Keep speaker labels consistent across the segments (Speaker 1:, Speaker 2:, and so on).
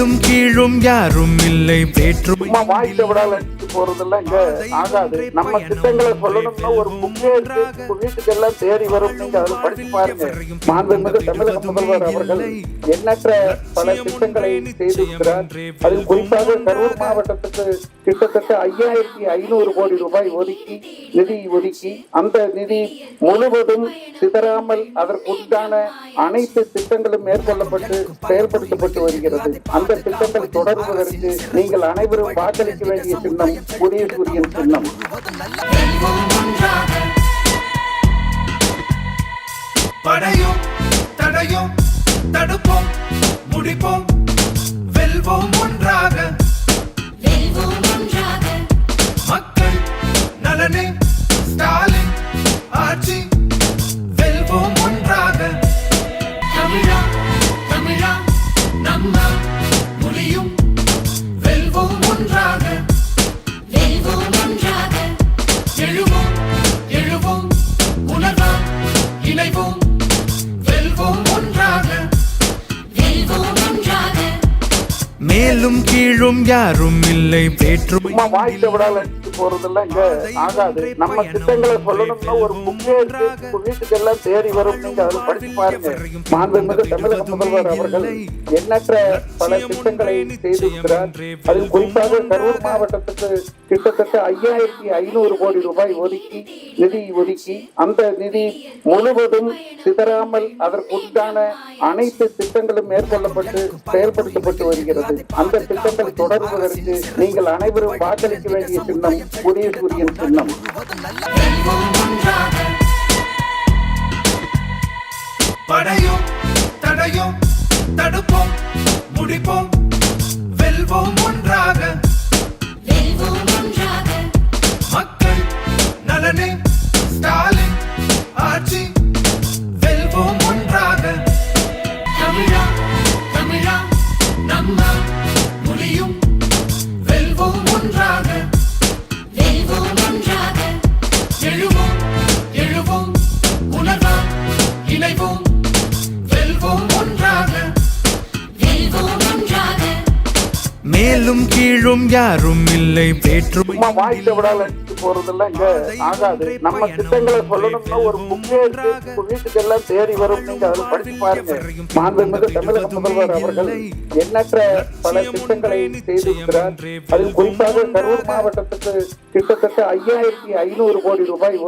Speaker 1: மேலும் கீழும் யாரும் இல்லை வேற்றுமை
Speaker 2: வாய்த்த விடால போறதெல்லாம் இங்க ஆகாது. நம்ம திட்டங்களை சொல்லணும்னா ஒரு புக்கே இருக்கு, வீட்டுக்கு எல்லாம் தேடி வரும். நீங்க அதை படிச்சு பாருங்க. மாண்புமிகு தமிழக முதல்வர் அவர்கள் எண்ணற்ற பல திட்டங்களை செய்திருக்கிறார். அதில் குறிப்பாக கரூர் மாவட்டத்துக்கு கிட்டத்தட்ட 5500 கோடி ரூபாய் நிதி ஒதுக்கி அந்த நிதி முழுவதும் சிதறாமல் அதற்குண்டான அனைத்து திட்டங்களும் மேற்கொள்ளப்பட்டு செயல்படுத்தப்பட்டு வருகிறது. அந்த திட்டங்கள் தொடர்வதற்கு நீங்கள் அனைவரும் வாக்களிக்க வேண்டிய சின்னம் உதயசூரியன் சின்னம்.
Speaker 1: படையும் தடையும் தடுப்போம், முடிப்போம், வெல்வோம் ஒன்றாக. மக்கள் நலனே ஸ்டாலின் ஆட்சி, வெல்வோம் ஒன்றாக. தமிழா தமிழா நம்ம முடியும், வெல்வோம் ஒன்றாக. எழுவோம் எழுவோம் உணர்வோம், இணைவோம், வெல்வோம் ஒன்றாக. மேலும் கீழும் யாரும் இல்லை வேற்றுமை
Speaker 2: வாய்த்த விடால போறதெல்லாம் இங்க ஆகாது. நம்ம திட்டங்களை சொல்லணும்னா ஒரு புக்கே இருக்கு, வீட்டுக்கு எல்லாம் தேடி வரும். நீங்க அதை படிச்சு பாருங்க. மாண்புமிகு தமிழக முதல்வர் அவர்கள் எண்ணற்ற பல திட்டங்களை செய்திருக்கிறார். அதில் குறிப்பாக கரூர் மாவட்டத்துக்கு கிட்டத்தட்ட 5500 கோடி ரூபாய் நிதி ஒதுக்கி அந்த நிதி முழுவதும் சிதறாமல் அதற்குண்டான அனைத்து திட்டங்களும் மேற்கொள்ளப்பட்டு செயல்படுத்தப்பட்டு வருகிறது. அந்த திட்டங்கள் தொடர்வதற்கு நீங்கள் அனைவரும் வாக்களிக்க வேண்டிய சின்னம் உதயசூரியன் சின்னம்.
Speaker 1: படையும் தடையும் தடுப்போம், முடிப்போம், வெல்வோம் ஒன்றாக. மக்கள் நலனே ஸ்டாலின் ஆட்சி, வெல்வோம் ஒன்றாக. தமிழா தமிழா நம்ம முடியும், வெல்வோம் ஒன்றாக. எழுவோம் எழுவோம் உணர்வோம், இணைவோம், வெல்வோம் ஒன்றாக. மேலும் கீழும் யாரும் இல்லை வேற்றுமை
Speaker 2: வாய்த்த விடால போறதெல்லாம் இங்க ஆகாது. நம்ம திட்டங்களை சொல்லணும்னா ஒரு புக்கே இருக்கு, வீட்டுக்கு எல்லாம் தேடி வரும். நீங்க அதை படிச்சு பாருங்க. மாண்புமிகு தமிழக முதல்வர் அவர்கள் எண்ணற்ற பல திட்டங்களை செய்திருக்கிறார். அதில் குறிப்பாக கரூர் மாவட்டத்துக்கு கிட்டத்தட்ட 5500 கோடி ரூபாய்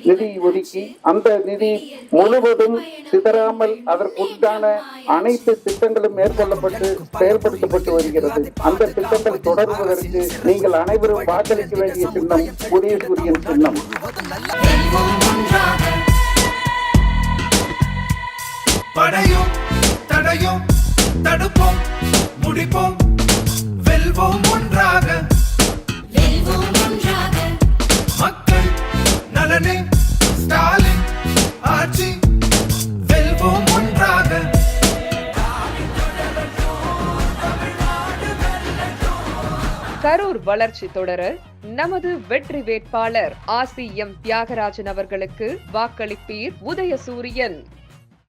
Speaker 2: நிதி ஒதுக்கி அந்த நிதி முழுவதும் சிதறாமல் அதற்குண்டான அனைத்து திட்டங்களும் மேற்கொள்ளப்பட்டு செயல்படுத்தப்பட்டு வருகிறது. அந்த திட்டங்கள் தொடர்வதற்கு நீங்கள் அனைவரும் வாக்களிக்க வேண்டிய சின்னம் உதயசூரியன் சின்னம்.
Speaker 1: படையும் தடையும் தடுப்போம், முடிப்போம், வெல்வோம் ஒன்றாக. மக்கள் நலனே ஸ்டாலின் ஆட்சி, வெல்வோம் ஒன்றாக.
Speaker 3: கரூர் வளர்ச்சி தொடர நமது வெற்றி வேட்பாளர் ஆசி எம் தியாகராஜன் அவர்களுக்கு வாக்களிப்பீர். உதயசூரியன்.